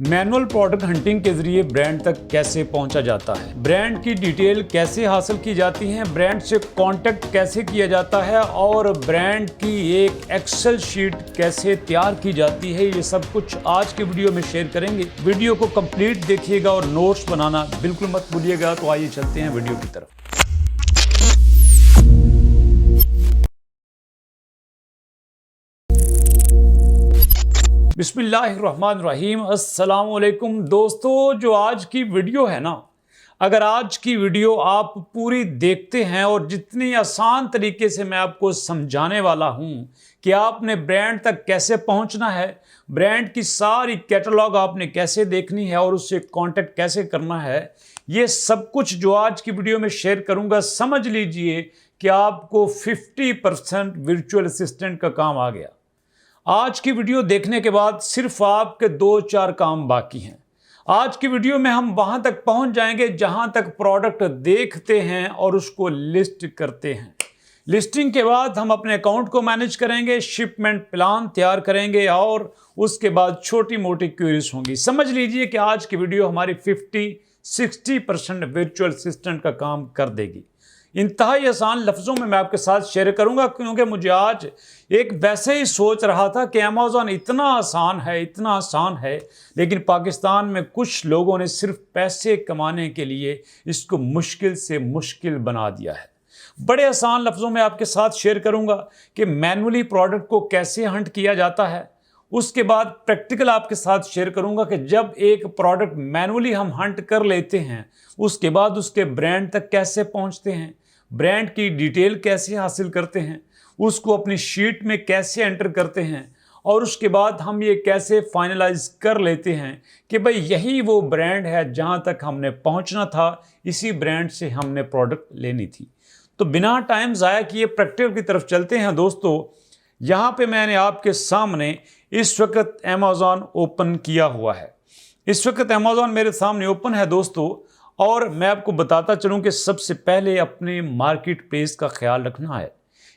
Manual product hunting के जरिए brand तक कैसे पहुंचा जाता है, ब्रांड की डिटेल कैसे हासिल की जाती है, ब्रांड से कांटेक्ट कैसे किया जाता है और ब्रांड की एक एक्सेल शीट कैसे तैयार की जाती है, ये सब कुछ आज के वीडियो में शेयर करेंगे। वीडियो को कंप्लीट देखिएगा और नोट्स बनाना बिल्कुल मत भूलिएगा। तो आइए चलते हैं वीडियो की तरफ। बिस्मिल्लाहिर्रहमानिर्रहीम। अस्सलाम वालेकुम दोस्तों, जो आज की वीडियो है ना, अगर आज की वीडियो आप पूरी देखते हैं और जितनी आसान तरीके से मैं आपको समझाने वाला हूं कि आपने ब्रांड तक कैसे पहुंचना है, ब्रांड की सारी कैटलॉग आपने कैसे देखनी है और उससे कांटेक्ट कैसे करना है, ये सब कुछ जो आज की वीडियो में शेयर करूंगा, समझ लीजिए कि आपको 50% वर्चुअल असिस्टेंट का काम आ गया। आज की वीडियो देखने के बाद सिर्फ आपके 2-4 काम बाकी हैं। आज की वीडियो में हम वहां तक पहुंच जाएंगे जहां तक प्रोडक्ट देखते हैं और उसको लिस्ट करते हैं। लिस्टिंग के बाद हम अपने अकाउंट को मैनेज करेंगे, शिपमेंट प्लान तैयार करेंगे और उसके बाद छोटी मोटी क्वेरीज होंगी। समझ लीजिए कि आज की वीडियो हमारी 50-60% वर्चुअल असिस्टेंट का काम कर देगी। इंतहाई आसान लफ्ज़ों में मैं आपके साथ शेयर करूंगा, क्योंकि मुझे आज एक वैसे ही सोच रहा था कि अमेज़न इतना आसान है, लेकिन पाकिस्तान में कुछ लोगों ने सिर्फ पैसे कमाने के लिए इसको मुश्किल से मुश्किल बना दिया है। बड़े आसान लफ्ज़ों में आपके साथ शेयर करूंगा कि मैनुअली प्रोडक्ट को कैसे हंट किया जाता है। उसके बाद प्रैक्टिकल आपके साथ शेयर करूंगा कि जब एक प्रोडक्ट मैनुअली हम हंट कर लेते हैं, उसके बाद उसके ब्रांड तक कैसे पहुंचते हैं, ब्रांड की डिटेल कैसे हासिल करते हैं, उसको अपनी शीट में कैसे एंटर करते हैं और उसके बाद हम ये कैसे फाइनलाइज कर लेते हैं कि भाई यही वो ब्रांड है जहां तक हमने पहुंचना था, इसी ब्रांड से हमने प्रोडक्ट लेनी थी। तो बिना टाइम ज़ाया किए प्रैक्टिकल की तरफ चलते हैं। दोस्तों, यहाँ पे मैंने आपके सामने इस वक्त अमेज़न ओपन किया हुआ है। इस वक्त अमेज़न मेरे सामने ओपन है दोस्तों, और मैं आपको बताता चलूं कि सबसे पहले अपने मार्केट प्लेस का ख्याल रखना है।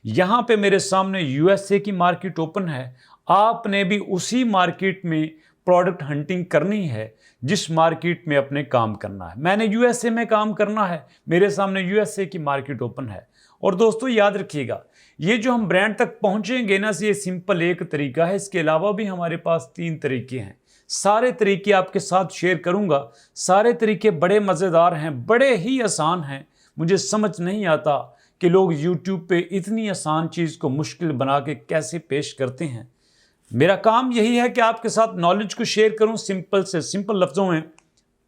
यहाँ पे मेरे सामने यूएसए की मार्केट ओपन है। आपने भी उसी मार्केट में प्रोडक्ट हंटिंग करनी है जिस मार्केट में अपने काम करना है। मैंने यूएसए में काम करना है, मेरे सामने यूएसए की मार्केट ओपन है। और दोस्तों याद रखिएगा, ये जो हम ब्रांड तक पहुंचेंगे ना, ये सिंपल एक तरीका है, इसके अलावा भी हमारे पास 3 तरीके हैं। सारे तरीके आपके साथ शेयर करूंगा। सारे तरीके बड़े मज़ेदार हैं, बड़े ही आसान हैं। मुझे समझ नहीं आता कि लोग YouTube पे इतनी आसान चीज़ को मुश्किल बना के कैसे पेश करते हैं। मेरा काम यही है कि आपके साथ नॉलेज को शेयर करूं। सिंपल से सिंपल लफ्ज़ों में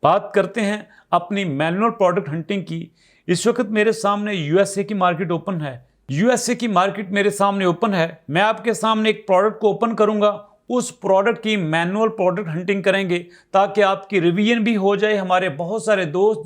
बात करते हैं अपनी मैनुअल प्रोडक्ट हंटिंग की। इस वक्त मेरे सामने यूएसए की मार्केट ओपन है। यूएसए की मार्केट मेरे सामने ओपन है। मैं आपके सामने एक प्रोडक्ट को ओपन करूंगा, उस प्रोडक्ट की मैनुअल प्रोडक्ट हंटिंग करेंगे ताकि आपकी रिवीजन भी हो जाए। हमारे बहुत सारे दोस्त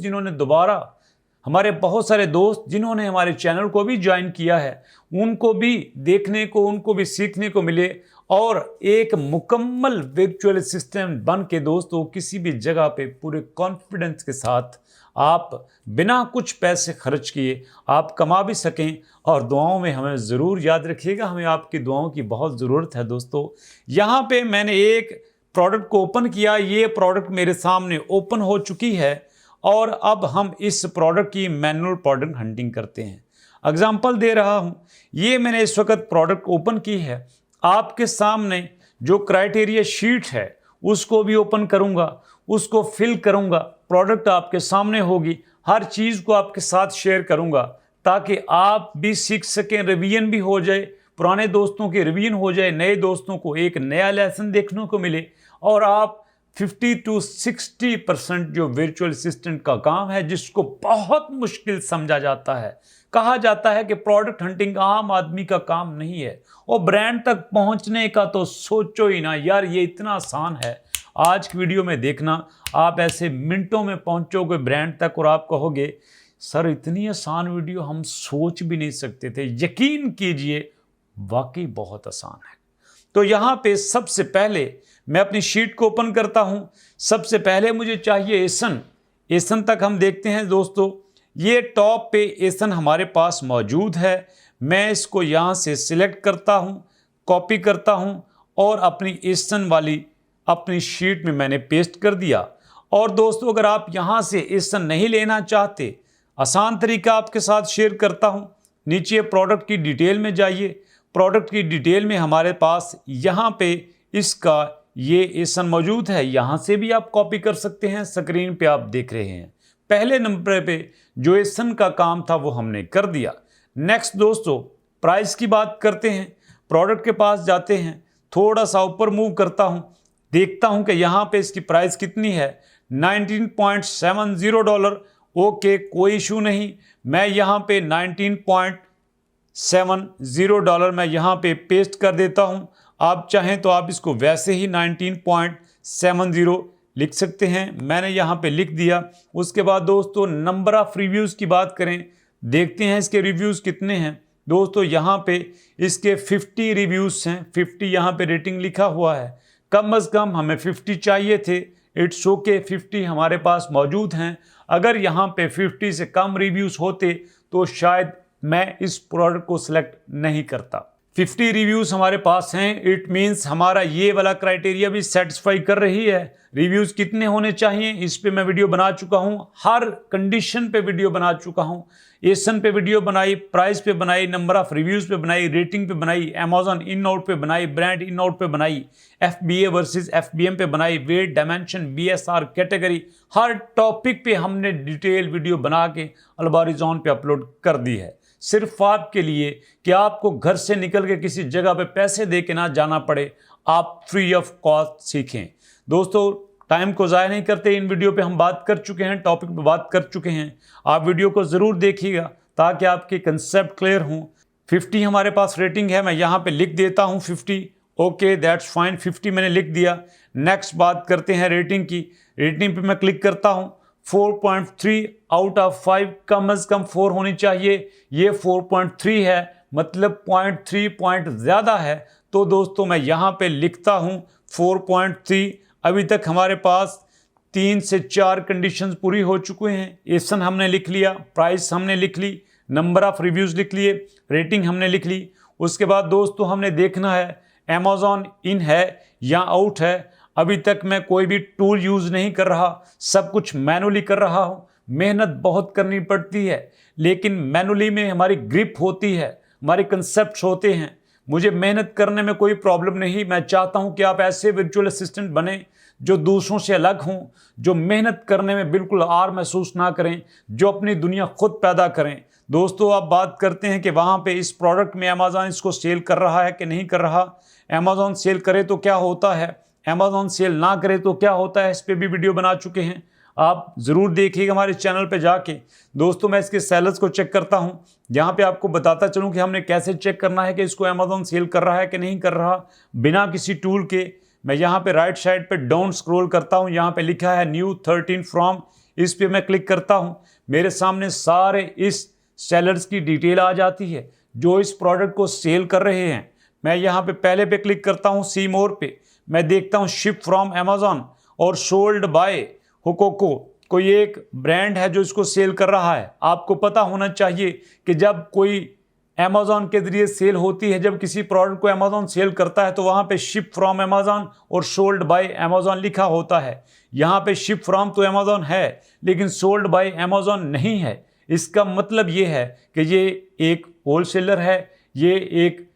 जिन्होंने हमारे चैनल को भी ज्वाइन किया है, उनको भी देखने को, उनको भी सीखने को मिले और एक मुकम्मल वर्चुअल असिस्टेंट बन के दोस्तों किसी भी जगह पे पूरे कॉन्फिडेंस के साथ आप बिना कुछ पैसे खर्च किए आप कमा भी सकें। और दुआओं में हमें ज़रूर याद रखिएगा, हमें आपकी दुआओं की बहुत ज़रूरत है। दोस्तों, यहाँ पे मैंने एक प्रोडक्ट को ओपन किया। ये प्रोडक्ट मेरे सामने ओपन हो चुकी है और अब हम इस प्रोडक्ट की मैनुअल प्रोडक्ट हंटिंग करते हैं। एग्जाम्पल दे रहा हूँ, ये मैंने इस वक्त प्रोडक्ट ओपन की है। आपके सामने जो क्राइटेरिया शीट है उसको भी ओपन करूँगा, उसको फिल करूँगा। प्रोडक्ट आपके सामने होगी, हर चीज़ को आपके साथ शेयर करूँगा ताकि आप भी सीख सकें, रिवीजन भी हो जाए, पुराने दोस्तों की रिवीजन हो जाए, नए दोस्तों को एक नया लेसन देखने को मिले और आप 50-60% जो वर्चुअल असिस्टेंट का काम है, जिसको बहुत मुश्किल समझा जाता है, कहा जाता है कि प्रोडक्ट हंटिंग आम आदमी का काम नहीं है और ब्रांड तक पहुंचने का तो सोचो ही ना यार, ये इतना आसान है। आज की वीडियो में देखना, आप ऐसे मिनटों में पहुंचोगे ब्रांड तक और आप कहोगे सर इतनी आसान वीडियो हम सोच भी नहीं सकते थे। यकीन कीजिए वाकई बहुत आसान है। तो यहाँ पे सबसे पहले मैं अपनी शीट को ओपन करता हूँ। सबसे पहले मुझे चाहिए एसन तक हम देखते हैं दोस्तों। ये टॉप पे एसन हमारे पास मौजूद है। मैं इसको यहाँ से सिलेक्ट करता हूँ, कॉपी करता हूँ और अपनी एसन वाली अपनी शीट में मैंने पेस्ट कर दिया। और दोस्तों अगर आप यहाँ से एसन नहीं लेना चाहते, आसान तरीका आपके साथ शेयर करता हूँ। नीचे प्रोडक्ट की डिटेल में जाइए। प्रोडक्ट की डिटेल में हमारे पास यहाँ पे इसका ये एसन मौजूद है, यहाँ से भी आप कॉपी कर सकते हैं। स्क्रीन पे आप देख रहे हैं पहले नंबर पे जो एसन का काम था वो हमने कर दिया। नेक्स्ट दोस्तों प्राइस की बात करते हैं। प्रोडक्ट के पास जाते हैं, थोड़ा सा ऊपर मूव करता हूँ, देखता हूँ कि यहाँ पे इसकी प्राइस कितनी है, $19.70। ओके, कोई इशू नहीं। मैं यहाँ पे $19.70 मैं यहाँ पे पेस्ट कर देता हूँ। आप चाहें तो आप इसको वैसे ही 19.70 लिख सकते हैं। मैंने यहाँ पे लिख दिया। उसके बाद दोस्तों नंबर ऑफ रिव्यूज़ की बात करें, देखते हैं इसके रिव्यूज़ कितने हैं। दोस्तों यहाँ पे इसके 50 रिव्यूज़ हैं, 50 यहाँ पे रेटिंग लिखा हुआ है। कम से कम हमें 50 चाहिए थे, इट्स ओके 50 हमारे पास मौजूद हैं। अगर यहाँ पे 50 से कम रिव्यूज़ होते तो शायद मैं इस प्रोडक्ट को सिलेक्ट नहीं करता। 50 रिव्यूज़ हमारे पास हैं, इट मीन्स हमारा ये वाला क्राइटेरिया भी सेटिस्फाई कर रही है। रिव्यूज़ कितने होने चाहिए इस पे मैं वीडियो बना चुका हूँ, हर कंडीशन पे वीडियो बना चुका हूँ। एसन पे वीडियो बनाई, प्राइस पे बनाई, नंबर ऑफ रिव्यूज़ पे बनाई, रेटिंग पे बनाई, अमेजॉन इन आउट पे बनाई, ब्रांड इन आउट पे बनाई, FBA वर्सेस FBM पे बनाई, वेट, डायमेंशन, BSR कैटेगरी, हर टॉपिक पे हमने डिटेल वीडियो बना के अल्गोरिथम पे अपलोड कर दी है, सिर्फ आपके लिए कि आपको घर से निकल के किसी जगह पे पैसे दे के ना जाना पड़े, आप फ्री ऑफ कॉस्ट सीखें। दोस्तों टाइम को ज़ाया नहीं करते, इन वीडियो पे हम बात कर चुके हैं, टॉपिक पे बात कर चुके हैं। आप वीडियो को ज़रूर देखिएगा ताकि आपके कंसेप्ट क्लियर हों। 50 हमारे पास रेटिंग है, मैं यहाँ पे लिख देता हूँ 50। ओके दैट्स फाइन, 50 मैंने लिख दिया। नेक्स्ट बात करते हैं रेटिंग की। रेटिंग पे मैं क्लिक करता हूँ, 4.3 आउट ऑफ 5, कम से कम 4 होनी चाहिए। ये 4.3 है, मतलब 0.3 पॉइंट ज़्यादा है। तो दोस्तों मैं यहाँ पे लिखता हूँ 4.3। अभी तक हमारे पास 3 से 4 कंडीशंस पूरी हो चुके हैं। एसन हमने लिख लिया, प्राइस हमने लिख ली, नंबर ऑफ रिव्यूज़ लिख लिए, रेटिंग हमने लिख ली। उसके बाद दोस्तों हमने देखना है अमेजॉन इन है या आउट है। अभी तक मैं कोई भी टूल यूज़ नहीं कर रहा, सब कुछ मैनुअली कर रहा हूँ। मेहनत बहुत करनी पड़ती है, लेकिन मैनुअली में हमारी ग्रिप होती है, हमारे कंसेप्ट होते हैं। मुझे मेहनत करने में कोई प्रॉब्लम नहीं। मैं चाहता हूं कि आप ऐसे वर्चुअल असिस्टेंट बने जो दूसरों से अलग हों, जो मेहनत करने में बिल्कुल आर महसूस ना करें, जो अपनी दुनिया खुद पैदा करें। दोस्तों आप बात करते हैं कि वहाँ पे इस प्रोडक्ट में अमेजॉन इसको सेल कर रहा है कि नहीं कर रहा। अमेजॉन सेल करे तो क्या होता है, अमेजॉन सेल ना करे तो क्या होता है, इस पर भी वीडियो बना चुके हैं, आप ज़रूर देखिएगा हमारे चैनल पे जाके। दोस्तों मैं इसके सेलर्स को चेक करता हूँ, यहाँ पे आपको बताता चलूँ कि हमने कैसे चेक करना है कि इसको अमेजॉन सेल कर रहा है कि नहीं कर रहा, बिना किसी टूल के। मैं यहाँ पे राइट साइड पे डाउन स्क्रॉल करता हूँ, यहाँ पे लिखा है न्यू 13 फ्रॉम, इस पे मैं क्लिक करता हूँ। मेरे सामने सारे इस सेलर्स की डिटेल आ जाती है जो इस प्रोडक्ट को सेल कर रहे हैं। मैं यहाँ पे पहले पे क्लिक करता हूँ सी मोर पे, मैं देखता हूँ शिप फ्रॉम अमेजॉन और सोल्ड बाय हुकोको, कोई एक ब्रांड है जो इसको सेल कर रहा है। आपको पता होना चाहिए कि जब कोई अमेजॉन के जरिए सेल होती है, जब किसी प्रोडक्ट को अमेजॉन सेल करता है तो वहाँ पे शिप फ्रॉम अमेजॉन और सोल्ड बाय अमेजॉन लिखा होता है। यहाँ पे शिप फ्रॉम तो अमेजॉन है लेकिन सोल्ड बाय अमेजॉन नहीं है। इसका मतलब ये है कि ये एक होलसेलर है, ये एक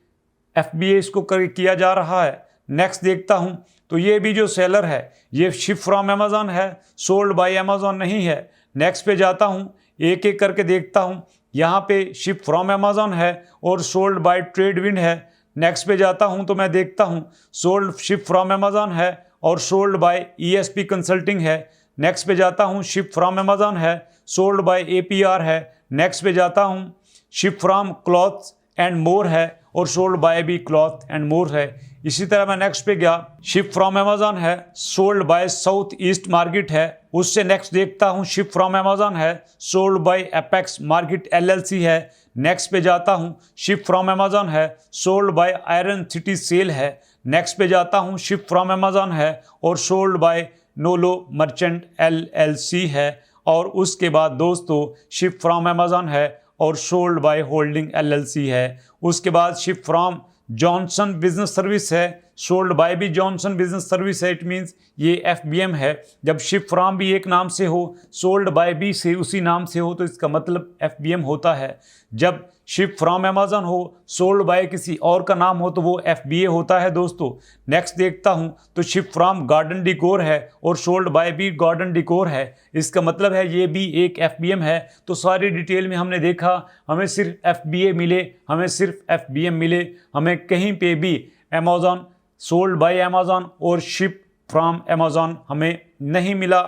FBA इसको किया जा रहा है। नेक्स्ट देखता हूँ तो ये भी जो सेलर है ये शिप फ्रॉम अमेजॉन है, सोल्ड बाय अमेजॉन नहीं है। नेक्स्ट पे जाता हूँ, एक एक करके देखता हूँ, यहाँ पे शिप फ्रॉम अमेजॉन है और सोल्ड बाय ट्रेडविंड है। नेक्स्ट पे जाता हूँ तो मैं देखता हूँ सोल्ड शिप फ्रॉम अमेजॉन है और सोल्ड बाय ESP कंसल्टिंग है। नेक्स्ट पे जाता हूँ शिप फ्रॉम अमेजॉन है, सोल्ड बाय APR है। नेक्स्ट पे जाता हूँ ship from cloth and more है और सोल्ड बाय भी क्लॉथ एंड मोर है। इसी तरह मैं नेक्स्ट पे गया, शिप फ्रॉम अमेजॉन है, sold bye south east market है। उससे नेक्स्ट देखता हूँ शिप फ्रॉम अमेजॉन है, sold bye apex market LLC है। नेक्स्ट पे जाता हूँ शिप फ्रॉम अमेजॉन है, sold by Iron City Sale है। नेक्स्ट पे जाता हूँ शिप फ्रॉम अमेजॉन है और sold by Nolo merchant LLC है। और उसके बाद दोस्तों शिप फ्रॉम अमेजॉन है और सोल्ड बाय होल्डिंग LLC है। उसके बाद ship from Johnson business service है, सोल्ड बाय भी जॉनसन बिजनेस सर्विस है, इट मीन्स ये FBM है। जब शिप फ्रॉम भी एक नाम से हो, सोल्ड बाय भी से उसी नाम से हो, तो इसका मतलब FBM होता है। जब शिप फ्रॉम अमेजन हो, सोल्ड बाय किसी और का नाम हो, तो वो FBA होता है दोस्तों। नेक्स्ट देखता हूँ तो शिप फ्रॉम गार्डन डिकोर है और सोल्ड बाय भी गार्डन डिकोर है, इसका मतलब है ये भी एक FBM है। तो सारी डिटेल में हमने देखा, हमें सिर्फ FBA मिले, हमें सिर्फ FBM मिले, हमें कहीं पे भी अमेजन, सोल्ड बाय अमेजन और शिप फ्रॉम अमेजन हमें नहीं मिला।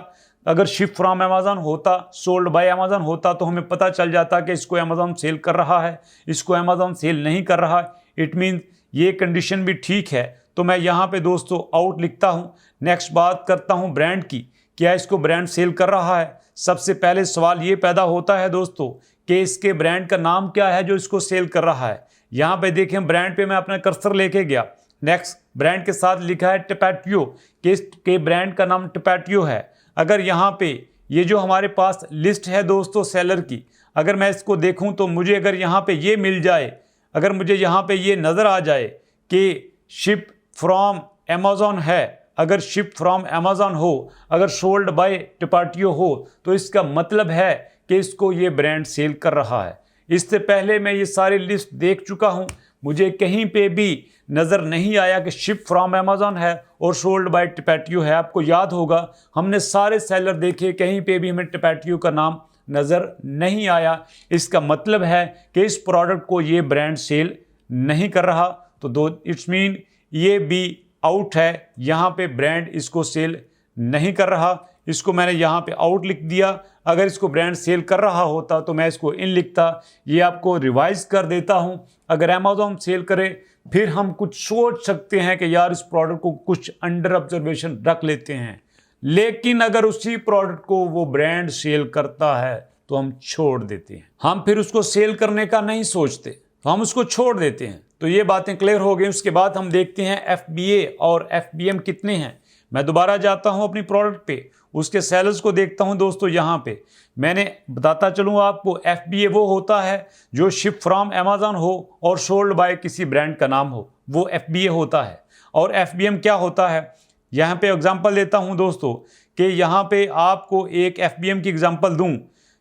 अगर शिप फ्रॉम अमेजन होता, सोल्ड बाय अमेजन होता, तो हमें पता चल जाता कि इसको अमेजन सेल कर रहा है, इसको अमेजन सेल नहीं कर रहा है। इट मीन्स ये कंडीशन भी ठीक है। तो मैं यहाँ पे दोस्तों आउट लिखता हूँ। नेक्स्ट बात करता हूँ ब्रांड की, क्या इसको ब्रांड सेल कर रहा है। सबसे पहले सवाल ये पैदा होता है दोस्तों कि इसके ब्रांड का नाम क्या है जो इसको सेल कर रहा है। यहाँ पे देखें, ब्रांड पे मैं अपना कर्सर लेके गया। नेक्स्ट ब्रांड के साथ लिखा है टपैटियो, के ब्रांड का नाम टपैटियो है। अगर यहाँ पे ये जो हमारे पास लिस्ट है दोस्तों सेलर की, अगर मैं इसको देखूँ तो मुझे अगर यहाँ पे ये मिल जाए, अगर मुझे यहाँ पे ये नज़र आ जाए कि शिप फ्रॉम अमेजन है, अगर शिप फ्रॉम अमेजन हो, अगर सोल्ड बाय टपैटियो हो, तो इसका मतलब है कि इसको ये ब्रांड सेल कर रहा है। इससे पहले मैं ये सारी लिस्ट देख चुका हूँ, मुझे कहीं पे भी नज़र नहीं आया कि शिप फ्रॉम अमेजन है और सोल्ड बाय टपैटियो है। आपको याद होगा हमने सारे सेलर देखे, कहीं पे भी हमें टपैटियो का नाम नज़र नहीं आया। इसका मतलब है कि इस प्रोडक्ट को ये ब्रांड सेल नहीं कर रहा। तो इट्स मीन ये भी आउट है, यहाँ पे ब्रांड इसको सेल नहीं कर रहा। इसको मैंने यहाँ पे आउट लिख दिया। अगर इसको ब्रांड सेल कर रहा होता तो मैं इसको इन लिखता। ये आपको रिवाइज कर देता हूँ। अगर अमेजॉन सेल करे, फिर हम कुछ सोच सकते हैं कि यार इस प्रोडक्ट को कुछ अंडर ऑब्जर्वेशन रख लेते हैं, लेकिन अगर उसी प्रोडक्ट को वो ब्रांड सेल करता है तो हम छोड़ देते हैं। हम फिर उसको सेल करने का नहीं सोचते, तो हम उसको छोड़ देते हैं। तो ये बातें क्लियर हो गई। उसके बाद हम देखते हैं FBA और FBM कितने हैं। मैं दोबारा जाता हूं अपनी प्रोडक्ट पे, उसके सेलर्स को देखता हूं दोस्तों। यहाँ पे मैंने बताता चलूँ आपको, FBA वो होता है जो शिप फ्रॉम अमेजन हो और सोल्ड बाय किसी ब्रांड का नाम हो, वो FBA होता है। और FBM क्या होता है, यहाँ पे एग्जांपल देता हूँ दोस्तों कि यहाँ पे आपको एक FBM की एग्जांपल दूँ।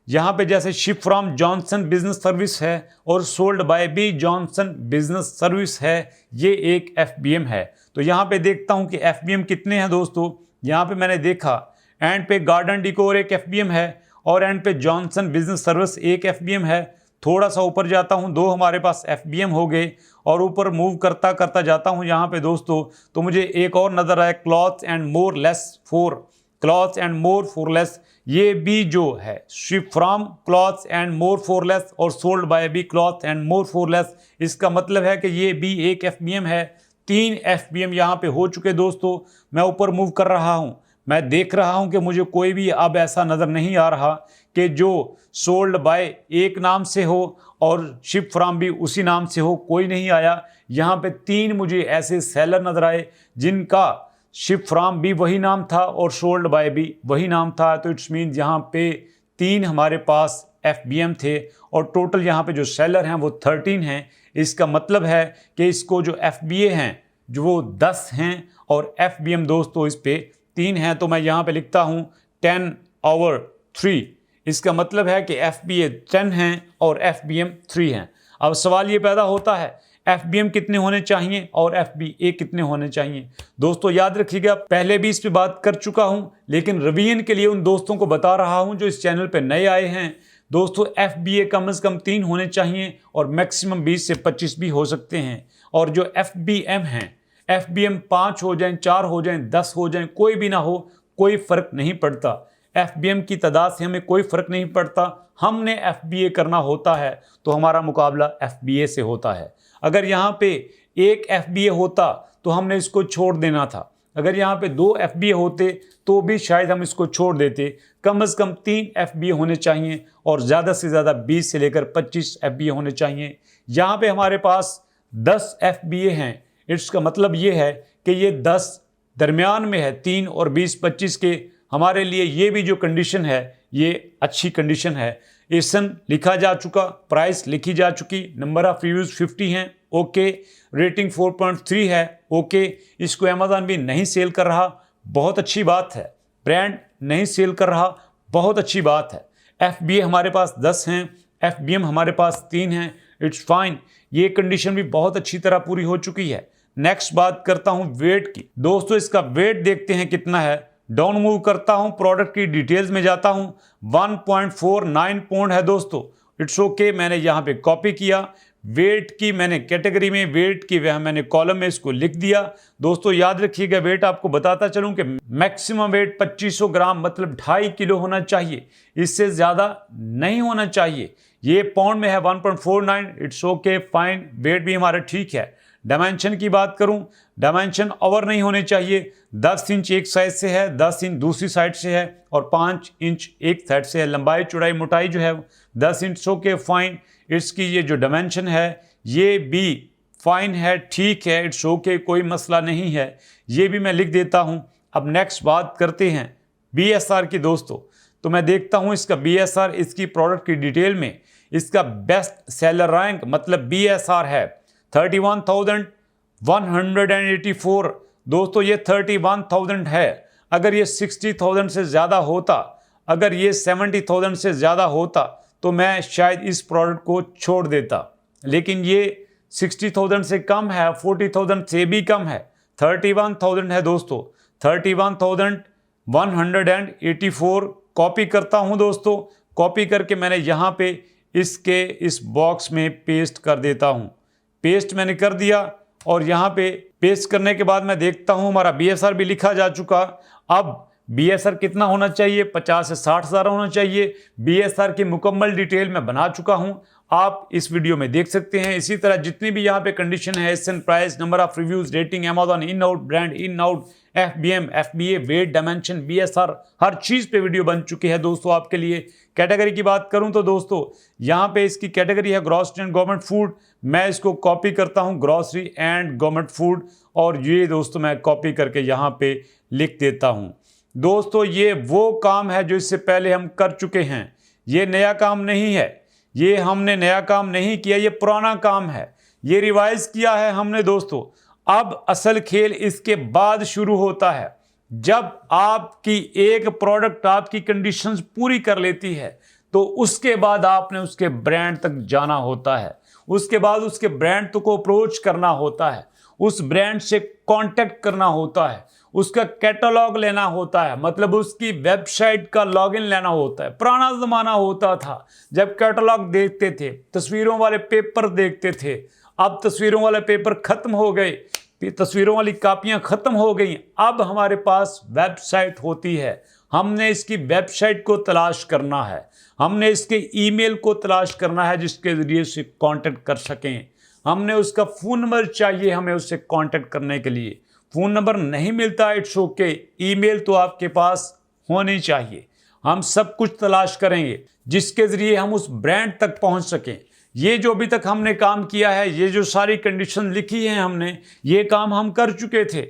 यहाँ पे जैसे ship from Johnson business service है और सोल्ड बाय भी जॉनसन बिजनेस सर्विस है, ये एक FBM है। तो यहाँ पे देखता हूँ कि FBM कितने हैं दोस्तों। यहाँ पे मैंने देखा एंड पे गार्डन डिकोर एक FBM है और एंड पे जॉनसन बिजनेस सर्विस एक FBM है। थोड़ा सा ऊपर जाता हूँ, दो हमारे पास FBM हो गए और ऊपर मूव करता करता जाता हूँ यहाँ पे दोस्तों, तो मुझे एक और नज़र आया, clothes and more less for less. ये भी जो है ship from clothes and more for less और सोल्ड बाय भी cloth and more for less. इसका मतलब है कि ये भी एक FBM है। 3 FBM यहाँ पे हो चुके दोस्तों। मैं ऊपर मूव कर रहा हूँ, मैं देख रहा हूँ कि मुझे कोई भी अब ऐसा नज़र नहीं आ रहा कि जो सोल्ड बाय एक नाम से हो और शिप फ्रॉम भी उसी नाम से हो, कोई नहीं आया। यहाँ पे 3 मुझे ऐसे सेलर नज़र आए जिनका शिप फ्रॉम भी वही नाम था और सोल्ड बाय भी वही नाम था। तो इट्स मीन यहाँ पे 3 हमारे पास FBM थे और टोटल यहाँ पे जो सेलर हैं वो 13 हैं। इसका मतलब है कि इसको जो FBA हैं जो वो 10 हैं और FBM दोस्तों इस पे 3 हैं। तो मैं यहाँ पे लिखता हूँ 10/3। इसका मतलब है कि FBA 10 हैं और FBM 3 हैं। अब सवाल ये पैदा होता है FBM कितने होने चाहिए और FBA कितने होने चाहिए। दोस्तों याद रखिएगा, पहले भी इस पे बात कर चुका हूँ, लेकिन रिवीजन के लिए उन दोस्तों को बता रहा हूँ जो इस चैनल पे नए आए हैं। दोस्तों FBA कम से कम 3 होने चाहिए और मैक्सिमम 20 से 25 भी हो सकते हैं। और जो FBM हैं, FBM 5 हो जाएं, 4 हो जाएं, 10 हो जाएं, कोई भी ना हो, कोई फ़र्क नहीं पड़ता। FBM की तादाद से हमें कोई फ़र्क नहीं पड़ता। हमने FBA करना होता है तो हमारा मुकाबला FBA से होता है। अगर यहाँ पे एक FBA होता तो हमने इसको छोड़ देना था। अगर यहाँ पे 2 FBA होते तो भी शायद हम इसको छोड़ देते। कम से कम 3 FBA होने चाहिए और ज़्यादा से ज़्यादा 20 से लेकर 25 FBA होने चाहिए। यहाँ पे हमारे पास 10 FBA हैं। इसका मतलब ये है कि ये 10 दरमियान में है, 3 और 20 25 के। हमारे लिए ये भी जो कंडीशन है ये अच्छी कंडीशन है। एसन लिखा जा चुका, प्राइस लिखी जा चुकी, नंबर ऑफ रिव्यूज 50 हैं, ओके, रेटिंग 4.3 है, ओके। इसको अमेजॉन भी नहीं सेल कर रहा, बहुत अच्छी बात है। ब्रांड नहीं सेल कर रहा, बहुत अच्छी बात है। FBA हमारे पास 10 हैं, FBM हमारे पास 3 हैं, इट्स फाइन। ये कंडीशन भी बहुत अच्छी तरह पूरी हो चुकी है। नेक्स्ट बात करता हूं वेट की। दोस्तों इसका वेट देखते हैं कितना है। डाउन मूव करता हूं, प्रोडक्ट की डिटेल्स में जाता हूं, 1.49 पाउंड है दोस्तों। इट्स ओके, मैंने यहां पे कॉपी किया। वेट की मैंने कैटेगरी में, वेट की वह मैंने कॉलम में इसको लिख दिया। दोस्तों याद रखिएगा, वेट आपको बताता चलूं कि मैक्सिमम वेट 2500 ग्राम मतलब 2.5 किलो होना चाहिए, इससे ज़्यादा नहीं होना चाहिए। ये पाउंड में है 1.49, इट्स ओके फाइन, वेट भी हमारा ठीक है। डायमेंशन की बात करूं, डायमेंशन ओवर नहीं होने चाहिए। 10 इंच एक साइड से है, 10 इंच दूसरी साइड से है और 5 इंच एक साइड से है। लंबाई चौड़ाई मोटाई जो है 10 इंच, ओके फाइन। इसकी ये जो डायमेंशन है ये भी फाइन है, ठीक है, इट्स ओके, कोई मसला नहीं है। ये भी मैं लिख देता हूं। अब नेक्स्ट बात करते हैं BSR की दोस्तों। तो मैं देखता हूं इसका BSR, इसकी प्रोडक्ट की डिटेल में इसका बेस्ट सेलर रैंक मतलब BSR है 31,184। दोस्तों ये 31,000 है। अगर ये 60,000 से ज़्यादा होता, अगर ये 70,000 से ज़्यादा होता तो मैं शायद इस प्रोडक्ट को छोड़ देता, लेकिन ये 60,000 से कम है, 40,000 से भी कम है, 31,000 है दोस्तों, 31,184। कॉपी करता हूं दोस्तों, कॉपी करके मैंने यहाँ पे इसके इस बॉक्स में पेस्ट कर देता हूं। पेस्ट मैंने कर दिया और यहाँ पे पेस्ट करने के बाद मैं देखता हूँ हमारा BSR भी लिखा जा चुका। अब BSR कितना होना चाहिए, 50 से 60 हज़ार होना चाहिए। BSR की मुकम्मल डिटेल मैं बना चुका हूँ, आप इस वीडियो में देख सकते हैं। इसी तरह जितनी भी यहाँ पे कंडीशन है, ASIN, price, number of reviews, rating, Amazon, in out, brand, in out, FBM, FBA, weight, dimension, BSR, हर चीज़ पे वीडियो बन चुकी है दोस्तों आपके लिए। कैटेगरी की बात करूं तो दोस्तों यहाँ पे इसकी कैटेगरी है ग्रॉसरी एंड गवर्नमेंट फूड। मैं इसको कॉपी करता हूं, ग्रॉसरी एंड गवर्नमेंट फूड, और ये दोस्तों मैं कॉपी करके यहाँ पे लिख देता हूं। दोस्तों ये वो काम है जो इससे पहले हम कर चुके हैं, ये नया काम नहीं है, ये हमने नया काम नहीं किया, ये पुराना काम है, ये रिवाइज किया है हमने दोस्तों। अब असल खेल इसके बाद शुरू होता है, जब आपकी एक प्रोडक्ट आपकी कंडीशंस पूरी कर लेती है तो उसके बाद आपने उसके ब्रांड तक जाना होता है, उसके बाद उसके ब्रांड को अप्रोच करना होता है, उस ब्रांड से कांटेक्ट करना होता है, उसका कैटलॉग लेना होता है, मतलब उसकी वेबसाइट का लॉगिन लेना होता है। पुराना ज़माना होता था जब कैटलॉग देखते थे, तस्वीरों वाले पेपर देखते थे, अब तस्वीरों वाले पेपर ख़त्म हो गए, तस्वीरों वाली कापियाँ ख़त्म हो गई। अब हमारे पास वेबसाइट होती है, हमने इसकी वेबसाइट को तलाश करना है, हमने इसके ईमेल को तलाश करना है जिसके ज़रिए से कांटेक्ट कर सकें, हमने उसका फ़ोन नंबर चाहिए हमें उससे कांटेक्ट करने के लिए। फ़ोन नंबर नहीं मिलता, इट्स ओके, ईमेल तो आपके पास होनी चाहिए। हम सब कुछ तलाश करेंगे जिसके ज़रिए हम उस ब्रांड तक पहुंच सकें। ये जो अभी तक हमने काम किया है, ये जो सारी कंडीशन लिखी हैं हमने, ये काम हम कर चुके थे।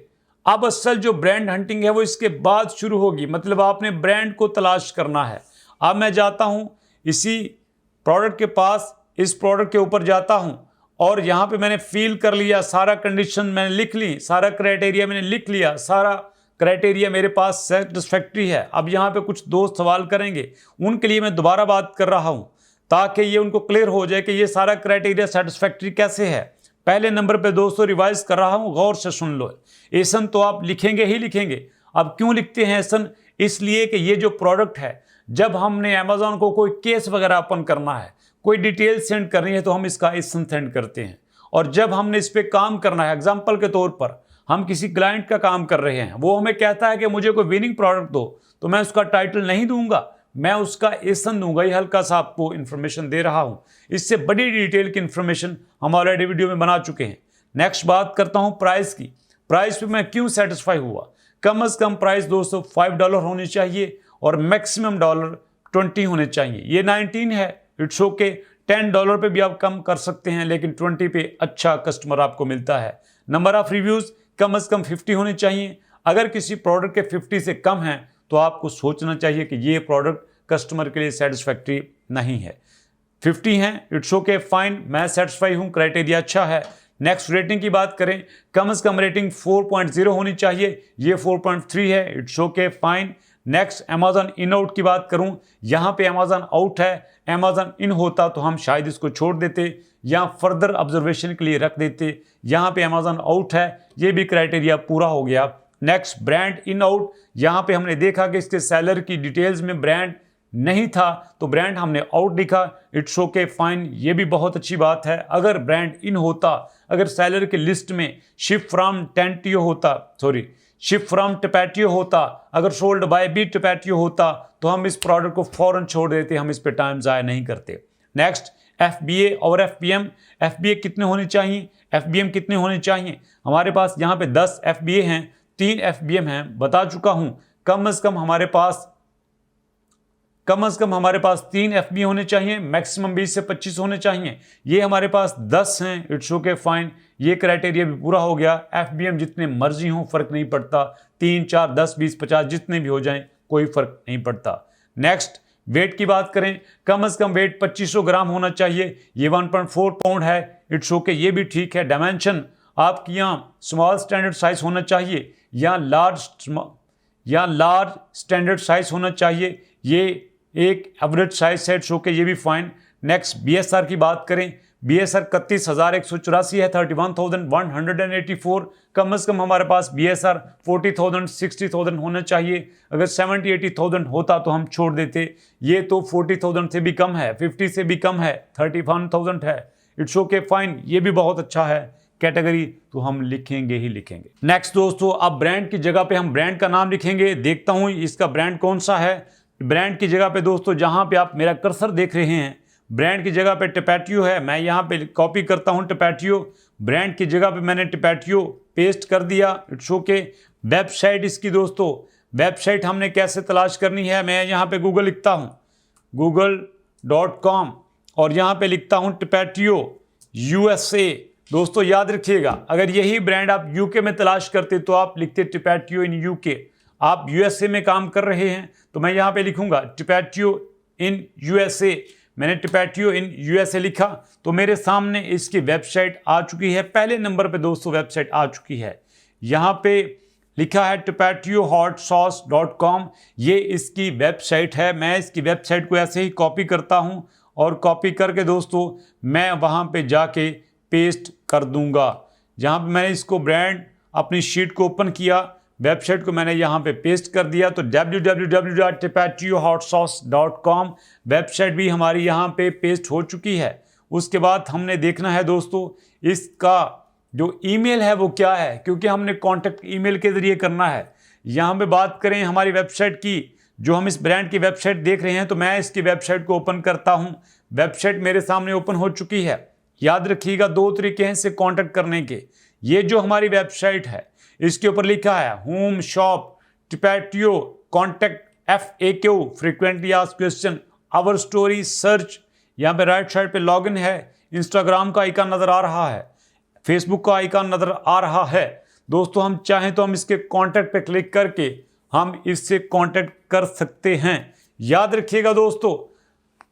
अब असल जो ब्रांड हंटिंग है वो इसके बाद शुरू होगी, मतलब आपने ब्रांड को तलाश करना है। अब मैं जाता हूँ इसी प्रोडक्ट के पास, इस प्रोडक्ट के ऊपर जाता हूँ और यहाँ पे मैंने फिल कर लिया, सारा कंडीशन मैंने लिख ली, सारा क्राइटेरिया मैंने लिख लिया, सारा क्राइटेरिया मेरे पास सेटिस्फैक्ट्री है। अब यहाँ पे कुछ दोस्त सवाल करेंगे, उनके लिए मैं दोबारा बात कर रहा हूँ ताकि ये उनको क्लियर हो जाए कि ये सारा क्राइटेरिया सेटिस्फैक्ट्री कैसे है। पहले नंबर पे दोस्तों रिवाइज कर रहा हूँ, गौर से सुन लो। एसन तो आप लिखेंगे ही लिखेंगे। अब क्यों लिखते हैं एसन? इसलिए कि ये जो प्रोडक्ट है, जब हमने अमेजॉन को कोई केस वगैरह ओपन करना है, कोई डिटेल सेंड करनी है तो हम इसका एसन सेंड करते हैं। और जब हमने इस पर काम करना है, एग्जाम्पल के तौर पर हम किसी क्लाइंट का काम कर रहे हैं, वो हमें कहता है कि मुझे कोई विनिंग प्रोडक्ट दो, तो मैं उसका टाइटल नहीं दूंगा, मैं उसका एसन दूंगा। ये हल्का सा आपको इन्फॉर्मेशन दे रहा हूं, इससे बड़ी डिटेल की इन्फॉर्मेशन हम ऑलरेडी वीडियो में बना चुके हैं। नेक्स्ट बात करता हूं प्राइस की। प्राइस पे मैं क्यों सेटिस्फाई हुआ? कम से कम प्राइस दोस्तों $5 होनी चाहिए और मैक्सिमम $20 होने चाहिए। ये 19 है, इट्स ओके, $10 पे भी आप कम कर सकते हैं, लेकिन 20 पे अच्छा कस्टमर आपको मिलता है। नंबर ऑफ रिव्यूज़ कम से कम 50 होने चाहिए। अगर किसी प्रोडक्ट के 50 से कम हैं तो आपको सोचना चाहिए कि ये प्रोडक्ट कस्टमर के लिए सेटिस्फैक्ट्री नहीं है। 50 हैं, इट्स ओके फाइन, मैं सेटिस्फाई हूँ, क्राइटेरिया अच्छा है। नेक्स्ट रेटिंग की बात करें, कम से कम रेटिंग 4.0 होनी चाहिए, ये 4.3 है, it's okay fine. Next Amazon in out की बात करूं, यहाँ पे अमेजन आउट है, अमेजन इन होता तो हम शायद इसको छोड़ देते या फर्दर ऑब्जर्वेशन के लिए रख देते। यहाँ पे अमेजन आउट है, ये भी क्राइटेरिया पूरा हो गया। नेक्स्ट ब्रांड इन आउट, यहाँ पे हमने देखा कि इसके सेलर की डिटेल्स में ब्रांड नहीं था तो ब्रांड हमने आउट लिखा, इट्स ओके फाइन, ये भी बहुत अच्छी बात है। अगर ब्रांड इन होता, अगर सेलर के लिस्ट में शिप फ्रॉम टेंटियो होता, सॉरी शिप फ्रॉम टपैटियो होता, अगर सोल्ड बाय बी टपैटियो होता तो हम इस प्रोडक्ट को फौरन छोड़ देते, हम इस पे टाइम ज़ाया नहीं करते। नेक्स्ट FBA और FBM, FBA कितने होने चाहिए, FBM कितने होने चाहिए? हमारे पास यहाँ पे 10 FBA हैं, 3 FBM हैं, बता चुका हूँ। कम से कम हमारे पास 3 FBA होने चाहिए, मैक्सिमम 20 से 25 होने चाहिए। ये हमारे पास 10 हैं, इट्स ओके फाइन, ये क्राइटेरिया भी पूरा हो गया। FBM जितने मर्जी हों फर्क नहीं पड़ता, 3, 4, 10, 20, 50 जितने भी हो जाएं कोई फर्क नहीं पड़ता। नेक्स्ट वेट की बात करें, कम से कम वेट 2500 ग्राम होना चाहिए, ये 1.4 पाउंड है, इट्स ओके, ये भी ठीक है। डायमेंशन आपकी यहाँ स्मॉल स्टैंडर्ड साइज होना चाहिए या लार्ज स्टैंडर्ड साइज होना चाहिए, ये एक एवरेज साइज है, इट्स ओके, ये भी फाइन। नेक्स्ट BSR की बात करें, BSR 31,184 है, 31,184। कम से कम हमारे पास BSR 40,000 60,000 होना चाहिए। अगर 70-80,000 होता तो हम छोड़ देते, ये तो 40,000 से भी कम है, 50 से भी कम है, 31,000 है, इट्स ओके फाइन, ये भी बहुत अच्छा है। कैटेगरी तो हम लिखेंगे ही लिखेंगे। नेक्स्ट दोस्तों, अब ब्रांड की जगह पे हम ब्रांड का नाम लिखेंगे। देखता हूँ इसका ब्रांड कौन सा है। ब्रांड की जगह पे दोस्तों जहाँ पे आप मेरा कर्सर देख रहे हैं, ब्रांड की जगह पे टपैटियो है, मैं यहाँ पे कॉपी करता हूँ टपैटियो, ब्रांड की जगह पे मैंने टपैटियो पेस्ट कर दिया, इट्स ओके। वेबसाइट इसकी दोस्तों, वेबसाइट हमने कैसे तलाश करनी है, मैं यहाँ पे गूगल लिखता हूँ, google.com, और यहाँ पे लिखता हूँ टपैटियो USA। दोस्तों याद रखिएगा, अगर यही ब्रांड आप UK में तलाश करते तो आप लिखते टपैटियो इन UK। आप USA में काम कर रहे हैं तो मैं यहाँ पे लिखूंगा टपैटियो इन USA। मैंने टपैटियो इन USA लिखा तो मेरे सामने इसकी वेबसाइट आ चुकी है। पहले नंबर पे दोस्तों वेबसाइट आ चुकी है, यहाँ पे लिखा है tapatiohotsauce.com, ये इसकी वेबसाइट है। मैं इसकी वेबसाइट को ऐसे ही कॉपी करता हूँ और कॉपी करके दोस्तों मैं वहाँ पे जाके पेस्ट कर दूंगा। जहाँ पे मैंने इसको ब्रांड अपनी शीट को ओपन किया, वेबसाइट को मैंने यहाँ पे पेस्ट कर दिया, तो www.tapatiohotsauce.com वेबसाइट भी हमारी यहाँ पे पेस्ट हो चुकी है। उसके बाद हमने देखना है दोस्तों इसका जो ईमेल है वो क्या है, क्योंकि हमने कॉन्टैक्ट ईमेल के ज़रिए करना है। यहाँ पे बात करें हमारी वेबसाइट की, जो हम इस ब्रांड की वेबसाइट देख रहे हैं, तो मैं इसकी वेबसाइट को ओपन करता हूँ। वेबसाइट मेरे सामने ओपन हो चुकी है। याद रखिएगा 2 तरीके हैं इससे कॉन्टैक्ट करने के। ये जो हमारी वेबसाइट है इसके ऊपर लिखा है home shop Tapatio contact FAQ frequently asked question our story search. यहाँ पे राइट साइड पे लॉगिन है, इंस्टाग्राम का आइकन नज़र आ रहा है, फेसबुक का आइकन नज़र आ रहा है। दोस्तों हम चाहें तो हम इसके कॉन्टैक्ट पे क्लिक करके हम इससे कॉन्टैक्ट कर सकते हैं। याद रखिएगा दोस्तों,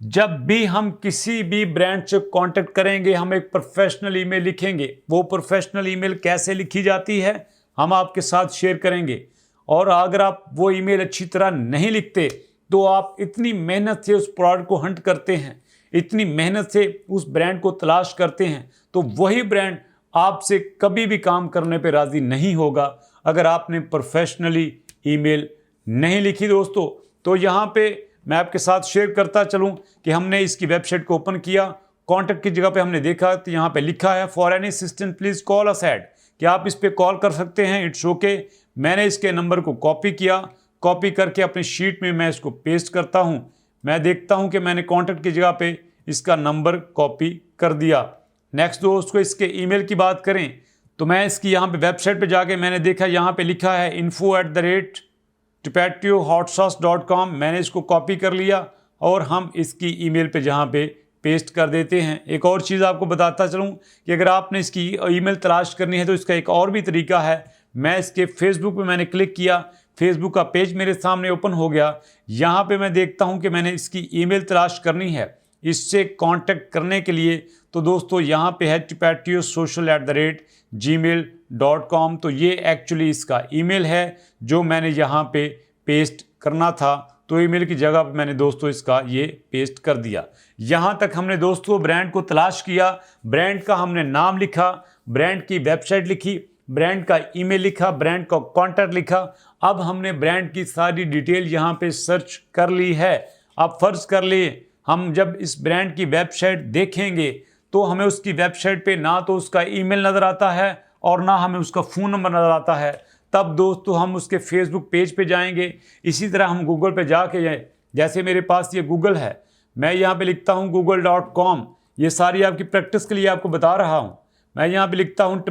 जब भी हम किसी भी ब्रांड से कांटेक्ट करेंगे हम एक प्रोफेशनल ईमेल लिखेंगे। वो प्रोफेशनल ईमेल कैसे लिखी जाती है हम आपके साथ शेयर करेंगे। और अगर आप वो ईमेल अच्छी तरह नहीं लिखते तो आप इतनी मेहनत से उस प्रोडक्ट को हंट करते हैं, इतनी मेहनत से उस ब्रांड को तलाश करते हैं, तो वही ब्रांड आपसे कभी भी काम करने पर राज़ी नहीं होगा अगर आपने प्रोफेशनली ईमेल नहीं लिखी दोस्तों। तो यहाँ पे मैं आपके साथ शेयर करता चलूं कि हमने इसकी वेबसाइट को ओपन किया, कॉन्टैक्ट की जगह पे हमने देखा तो यहाँ पे लिखा है for any assistant please call us at, कि आप इस पे कॉल कर सकते हैं, इट्स ओके। मैंने इसके नंबर को कॉपी किया, कॉपी करके अपनी शीट में मैं इसको पेस्ट करता हूँ। मैं देखता हूँ कि मैंने कॉन्टैक्ट की जगह पे इसका नंबर कॉपी कर दिया। नेक्स्ट दोस्तों इसके ईमेल की बात करें तो मैं इसकी यहाँ पे वेबसाइट पे जाके मैंने देखा यहाँ पे लिखा है info@tapatiohotsauce.com। मैंने इसको कॉपी कर लिया और हम इसकी ईमेल पे जहाँ पे पेस्ट कर देते हैं। एक और चीज़ आपको बताता चलूँ कि अगर आपने इसकी ईमेल तलाश करनी है तो इसका एक और भी तरीका है। मैं इसके फेसबुक पे मैंने क्लिक किया, फेसबुक का पेज मेरे सामने ओपन हो गया। यहाँ पे मैं देखता हूँ कि मैंने इसकी ईमेल तलाश करनी है इससे कांटेक्ट करने के लिए। तो दोस्तों यहाँ पे है tipatiosocial@gmail.com। तो ये एक्चुअली इसका ईमेल है जो मैंने यहाँ पे पेस्ट करना था। तो ईमेल की जगह पे मैंने दोस्तों इसका ये पेस्ट कर दिया। यहाँ तक हमने दोस्तों ब्रांड को तलाश किया, ब्रांड का हमने नाम लिखा, ब्रांड की वेबसाइट लिखी, ब्रांड का ईमेल लिखा, ब्रांड का कॉन्टैक्ट लिखा। अब हमने ब्रांड की सारी डिटेल यहाँ पे सर्च कर ली है। अब फर्ज कर लिए हम जब इस ब्रांड की वेबसाइट देखेंगे तो हमें उसकी वेबसाइट पे ना तो उसका ईमेल नज़र आता है और ना हमें उसका फ़ोन नंबर नज़र आता है। तब दोस्तों हम उसके फेसबुक पेज पे जाएंगे। इसी तरह हम गूगल पे जाके जैसे मेरे पास ये गूगल है, मैं यहाँ पे लिखता हूँ google.com। ये सारी आपकी प्रैक्टिस के लिए आपको बता रहा हूँ। मैं यहाँ पे लिखता हूँ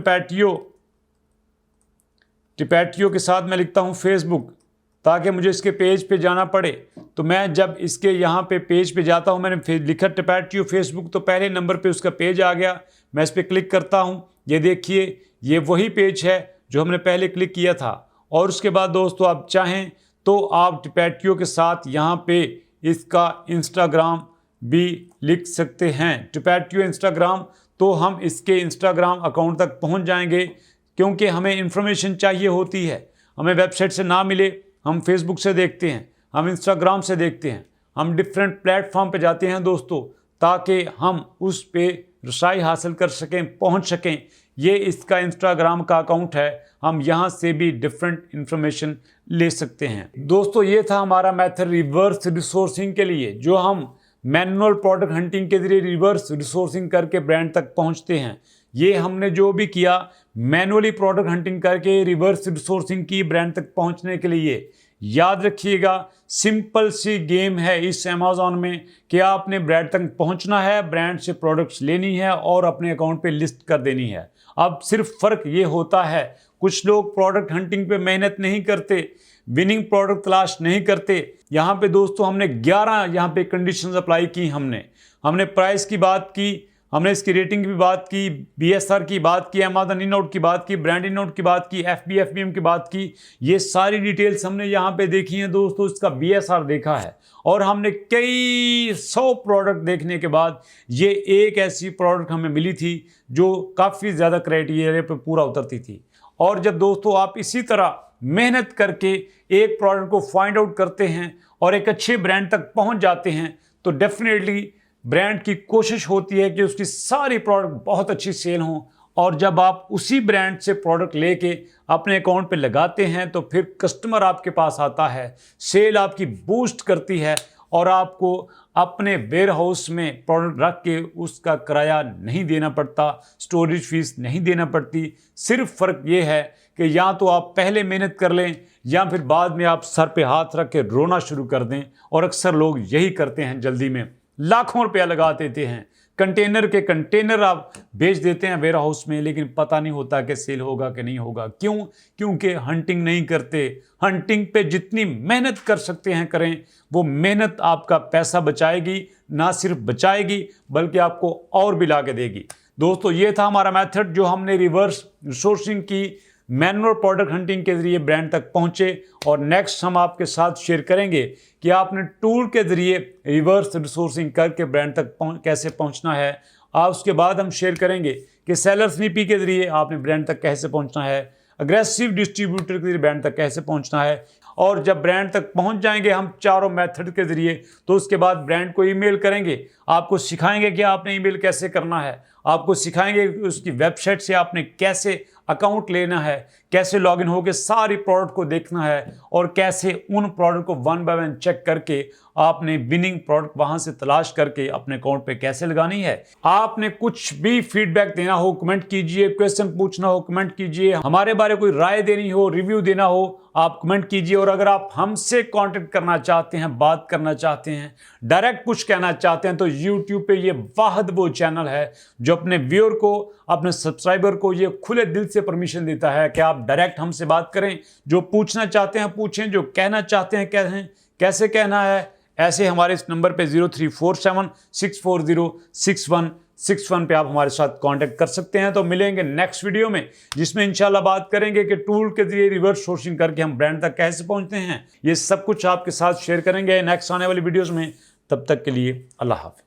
टिपैटियो के साथ मैं लिखता हूँ फेसबुक, ताकि मुझे इसके पेज पे जाना पड़े। तो मैं जब इसके यहाँ पे पेज पे जाता हूँ, मैंने लिखा टिपैटियो फेसबुक, तो पहले नंबर पे उसका पेज आ गया। मैं इस पर क्लिक करता हूँ, ये देखिए ये वही पेज है जो हमने पहले क्लिक किया था। और उसके बाद दोस्तों आप चाहें तो आप टिपैटियो के साथ यहाँ पे इसका इंस्टाग्राम भी लिख सकते हैं, टिपैटियो इंस्टाग्राम। तो हम इसके इंस्टाग्राम अकाउंट तक पहुँच जाएंगे, क्योंकि हमें इंफॉर्मेशन चाहिए होती है। हमें वेबसाइट से ना मिले, हम फेसबुक से देखते हैं, हम इंस्टाग्राम से देखते हैं, हम डिफरेंट प्लेटफॉर्म पे जाते हैं दोस्तों, ताकि हम उस पे रसाई हासिल कर सकें, पहुंच सकें। ये इसका इंस्टाग्राम का अकाउंट है, हम यहाँ से भी डिफरेंट इंफॉर्मेशन ले सकते हैं। दोस्तों ये था हमारा मेथड रिवर्स रिसोर्सिंग के लिए, जो हम मैनुअल प्रोडक्ट हंटिंग के जरिए रिवर्स रिसोर्सिंग करके ब्रांड तक पहुँचते हैं। ये हमने जो भी किया मैनुअली प्रोडक्ट हंटिंग करके रिवर्स रिसोर्सिंग की ब्रांड तक पहुंचने के लिए। याद रखिएगा सिंपल सी गेम है इस अमेज़ॉन में कि आपने ब्रांड तक पहुंचना है, ब्रांड से प्रोडक्ट्स लेनी है और अपने अकाउंट पे लिस्ट कर देनी है। अब सिर्फ फ़र्क ये होता है, कुछ लोग प्रोडक्ट हंटिंग पे मेहनत नहीं करते, विनिंग प्रोडक्ट तलाश नहीं करते। यहाँ पे दोस्तों हमने 11 यहाँ पे कंडीशंस अप्लाई की। हमने प्राइस की बात की, हमने इसकी रेटिंग की बात की, BSR की बात की, अमेज़न इन-आउट की बात की, ब्रांड इन-आउट की बात की, FB FBM की बात की। ये सारी डिटेल्स हमने यहाँ पे देखी हैं दोस्तों। इसका BSR देखा है और हमने कई 100 प्रोडक्ट देखने के बाद ये एक ऐसी प्रोडक्ट हमें मिली थी जो काफ़ी ज़्यादा क्राइटेरिया पे पूरा उतरती थी। और जब दोस्तों आप इसी तरह मेहनत करके एक प्रोडक्ट को फाइंड आउट करते हैं और एक अच्छे ब्रांड तक पहुँच जाते हैं, तो डेफिनेटली ब्रांड की कोशिश होती है कि उसकी सारी प्रोडक्ट बहुत अच्छी सेल हों। और जब आप उसी ब्रांड से प्रोडक्ट लेके अपने अकाउंट पे लगाते हैं तो फिर कस्टमर आपके पास आता है, सेल आपकी बूस्ट करती है और आपको अपने वेयर हाउस में प्रोडक्ट रख के उसका किराया नहीं देना पड़ता, स्टोरेज फीस नहीं देना पड़ती। सिर्फ फ़र्क ये है कि या तो आप पहले मेहनत कर लें या फिर बाद में आप सर पे हाथ रख के रोना शुरू कर दें। और अक्सर लोग यही करते हैं, जल्दी में लाखों रुपया लगा देते हैं, कंटेनर के कंटेनर आप बेच देते हैं वेयर हाउस में, लेकिन पता नहीं होता कि सेल होगा कि नहीं होगा। क्यों? क्योंकि हंटिंग नहीं करते। हंटिंग पे जितनी मेहनत कर सकते हैं करें, वो मेहनत आपका पैसा बचाएगी, ना सिर्फ बचाएगी बल्कि आपको और भी ला के देगी। दोस्तों ये था हमारा मेथड जो हमने रिवर्स रिसोर्सिंग की, मैनुअल प्रोडक्ट हंटिंग के जरिए ब्रांड तक पहुंचे। और नेक्स्ट हम आपके साथ शेयर करेंगे कि आपने टूल के जरिए रिवर्स रिसोर्सिंग करके ब्रांड तक कैसे पहुंचना है। और उसके बाद हम शेयर करेंगे कि सेलर स्नीपी के जरिए आपने ब्रांड तक कैसे पहुंचना है, अग्रेसिव डिस्ट्रीब्यूटर के जरिए ब्रांड तक कैसे पहुंचना है। और जब ब्रांड तक पहुंच जाएंगे हम चारों मेथड के जरिए, तो उसके बाद ब्रांड को ईमेल करेंगे, आपको सिखाएंगे कि आपने ईमेल कैसे करना है, आपको सिखाएंगे उसकी वेबसाइट से आपने कैसे अकाउंट लेना है, कैसे लॉगिन होकर सारी प्रोडक्ट को देखना है और कैसे उन प्रोडक्ट को 1 बाय 1 चेक करके आपने विनिंग प्रोडक्ट वहां से तलाश करके अपने अकाउंट पे कैसे लगानी है। आपने कुछ भी फीडबैक देना हो कमेंट कीजिए, क्वेश्चन पूछना हो कमेंट कीजिए, हमारे बारे कोई राय देनी हो, रिव्यू देना हो आप कमेंट कीजिए। और अगर आप हमसे कांटेक्ट करना चाहते हैं, बात करना चाहते हैं, डायरेक्ट कुछ कहना चाहते हैं, तो YouTube पे ये वाहिद वो चैनल है जो अपने व्यूअर को, अपने सब्सक्राइबर को ये खुले दिल से परमिशन देता है कि आप डायरेक्ट हमसे बात करें, जो पूछना चाहते हैं पूछें, जो कहना चाहते हैं कहें, कैसे कहना है। ऐसे हमारे इस नंबर पे 0347 640 61 61 पे आप हमारे साथ कांटेक्ट कर सकते हैं। तो मिलेंगे नेक्स्ट वीडियो में, जिसमें इंशाल्लाह बात करेंगे कि टूल के जरिए रिवर्स सोर्सिंग करके हम ब्रांड तक कैसे पहुंचते हैं। ये सब कुछ आपके साथ शेयर करेंगे नेक्स्ट आने वाली वीडियोज़ में। तब तक के लिए अल्लाह हाफिज़।